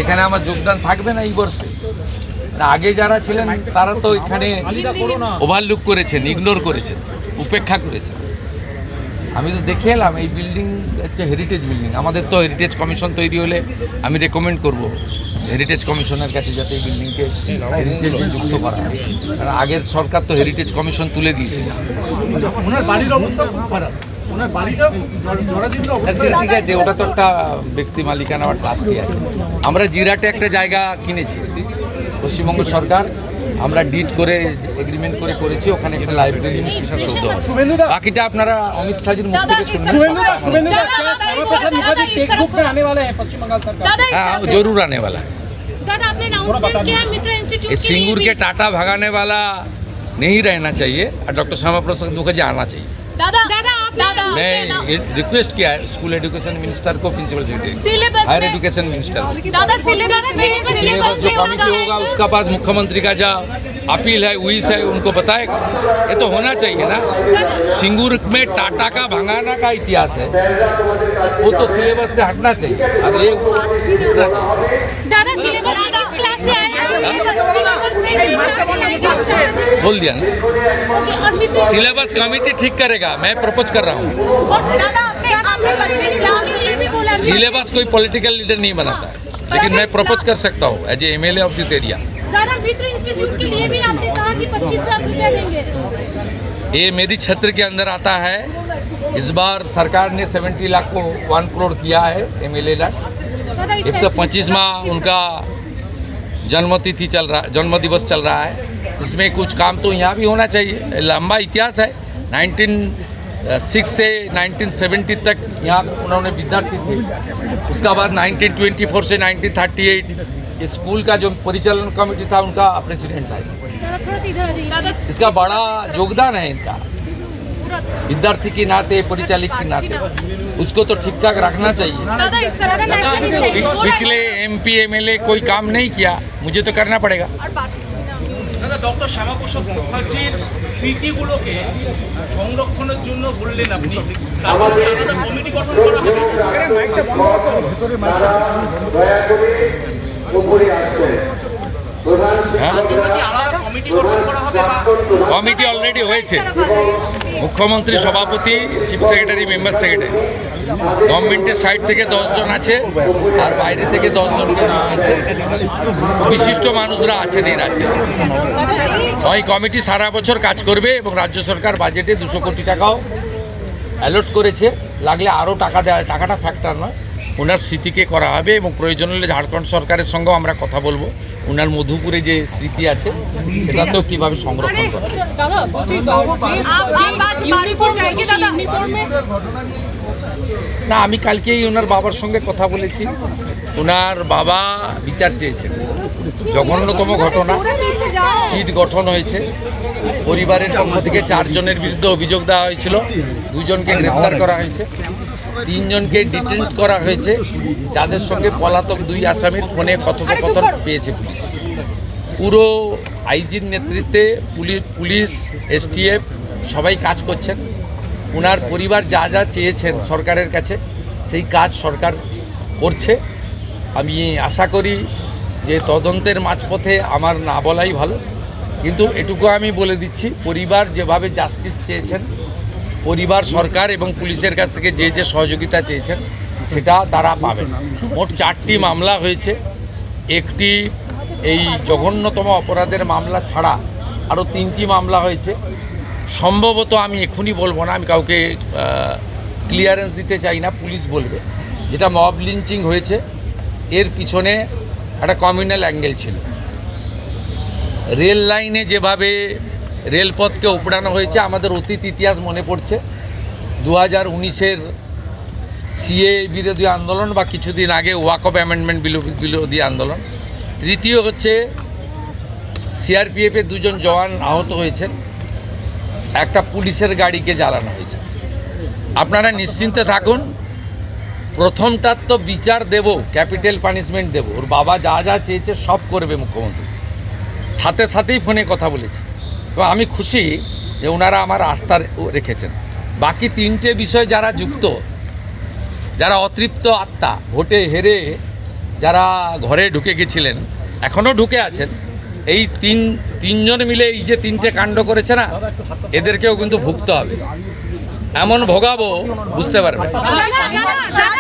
এখানে আমার যোগদান থাকবে না এই বর্ষে? আগে যারা ছিলেন তারা তো এখানে ওভারলুক করেছেন, ইগনোর করেছেন, উপেক্ষা করেছেন। আমি তো দেখে এলাম এই বিল্ডিং হচ্ছে হেরিটেজ বিল্ডিং। আমাদের তো হেরিটেজ কমিশন তৈরি হলে আমি রেকমেন্ড করব হেরিটেজ কমিশনের কাছে যাতে এই বিল্ডিংকে হেরিটেজে যুক্ত করা হয়। কারণ আগের সরকার তো হেরিটেজ কমিশন তুলে দিয়েছে। ঠিক আছে, ওটা তো একটা ব্যক্তি মালিকানা বা ট্রাস্টি আছে। আমরা জিরাটে একটা জায়গা কিনেছি, পশ্চিমবঙ্গ সরকার, আমরা ডিড করে এগ্রিমেন্ট করে করেছি। ওখানে একটা লাইব্রেরি সৌধ। বাকিটা আপনারা অমিত শাহজির মুখ থেকে শুনবেন। हाँ जरूर आने वाला है। इस सिंगूर के टाटा भगाने वाला नहीं रहना चाहिए और डॉक्टर श्यामा प्रसाद मुखर्जी आना चाहिए। मैं रिक्वेस्ट किया है स्कूल एजुकेशन मिनिस्टर को, principal secretary, higher education minister को। सिलेबस जो कमिटी होगा उसका पास मुख्यमंत्री का जो अपील है विश है उनको बताएगा। ये तो होना चाहिए ना। सिंगूर में टाटा का भगाना का इतिहास है, वो तो सिलेबस से हटना चाहिए। अगर ये बोल दिया ना, सिलेबस कमेटी ठीक करेगा। मैं प्रपोज कर रहा हूँ। सिलेबस कोई पॉलिटिकल लीडर नहीं बनाता है, लेकिन मैं प्रपोज कर सकता हूँ as a MLA of this area. Mitra institute के लिए भी आपने कहा कि 25 लाख रुपया देंगे। ये मेरी क्षेत्र के अंदर आता है। इस बार सरकार ने 70 लाख को 1 करोड़ किया है MLA लाख। 125वां उनका जन्मतिथि चल रहा, जन्म दिवस चल रहा है। इसमें कुछ काम तो यहाँ भी होना चाहिए। लंबा इतिहास है, 1906 से 1970 तक यहाँ उन्होंने विद्यार्थी थे। उसका बाद 1924 से 1938 स्कूल का जो परिचालन कमेटी था उनका प्रेसिडेंट था। इसका बड़ा योगदान है इनका, विद्यार्थी के नाते, परिचालित के नाते। उसको तो ठीक ठाक रखना चाहिए। पिछले MP MLA कोई काम नहीं किया, मुझे तो करना पड़ेगा। ডক্টর শ্যামাপ্রসাদ মুখার্জির স্মৃতিগুলোকে সংরক্ষণের জন্য বললেন আপনি, কমিটি গঠন করা হবে। কমিটি অলরেডি হয়েছে। মুখ্যমন্ত্রী সভাপতি, চিফ সেক্রেটারি, মেম্বার সেক্রেটারি, গভর্নমেন্টের সাইড থেকে 10 জন আছে আর বাইরে থেকে 10 জনকে নেওয়া আছে। বিশিষ্ট মানুষরা আছেন এই রাজ্যে। ওই কমিটি সারা বছর কাজ করবে এবং রাজ্য সরকার বাজেটে 200 কোটি টাকাও অ্যালট করেছে। লাগলে আরও টাকা দেওয়া, টাকাটা ফ্যাক্টর নয়। ওনার স্মৃতিকে করা হবে এবং প্রয়োজন হলে ঝাড়খণ্ড সরকারের সঙ্গেও আমরা কথা বলবো। ওনার মধুপুরে যে স্মৃতি আছে সেটা তো কীভাবে সংরক্ষণ করা। না, আমি কালকেই ওনার বাবার সঙ্গে কথা বলেছি। ওনার বাবা বিচার চেয়েছেন। জঘন্যতম ঘটনা, সিট গঠন হয়েছে। পরিবারের পক্ষ থেকে 4 জনের বিরুদ্ধে অভিযোগ দেওয়া হয়েছিল। 2 জনকে গ্রেপ্তার করা হয়েছে, 3 জনকে ডিটেন্ট করা হয়েছে, যাদের সঙ্গে পলাতক 2 আসামির ফোনে কথোপকথন পেয়েছে পুলিশ। পুরো আইজির নেতৃত্বে পুলিশ, STF সবাই কাজ করছেন। ওনার পরিবার যা যা চেয়েছেন সরকারের কাছে সেই কাজ সরকার করছে। আমি আশা করি যে তদন্তের মাঝপথে আমার না বলাই ভালো, কিন্তু এটুকু আমি বলে দিচ্ছি, পরিবার যেভাবে জাস্টিস চেয়েছেন, পরিবার, সরকার এবং পুলিশের কাছ থেকে যে যে সহযোগিতা চেয়েছেন সেটা তারা পাবেন। মোট 4টি মামলা হয়েছে। একটি এই জঘন্যতম অপরাধের মামলা ছাড়া আরও 3টি মামলা হয়েছে। সম্ভবত আমি এখনই বলবো না, আমি কাউকে ক্লিয়ারেন্স দিতে চাই না, পুলিশ বলবে। যেটা মব লিঞ্চিং হয়েছে এর পিছনে একটা কমিউনাল অ্যাঙ্গেল ছিল। রেল লাইনে যেভাবে রেলপথকে উপড়ানো হয়েছে, আমাদের অতীত ইতিহাস মনে পড়ছে। 2019-এর CA বিরোধী আন্দোলন বা কিছুদিন আগে ওয়াকফ অ্যামেন্ডমেন্ট বিরোধী আন্দোলন। তৃতীয় হচ্ছে CRPF-এর 2 জন জওয়ান আহত হয়েছেন, একটা পুলিশের গাড়িকে জ্বালানো হয়েছে। আপনারা নিশ্চিন্তে থাকুন, প্রথমটার তো বিচার দেব, ক্যাপিটাল পানিশমেন্ট দেব। ওর বাবা যা যা চেয়েছে সব করবে মুখ্যমন্ত্রী। সাথে সাথেই ফোনে কথা বলেছি এবং আমি খুশি যে ওনারা আমার আস্থা রেখেছেন। বাকি 3টে বিষয় যারা যুক্ত, যারা অতৃপ্ত আত্মা, ভোটে হেরে যারা ঘরে ঢুকে গেছিলেন, এখনও ঢুকে আছেন, এই তিনজন মিলে এই যে 3টে কাণ্ড করেছে না, এদেরকেও কিন্তু ভুগতে হবে। এমন ভোগাবো বুঝতে পারবে।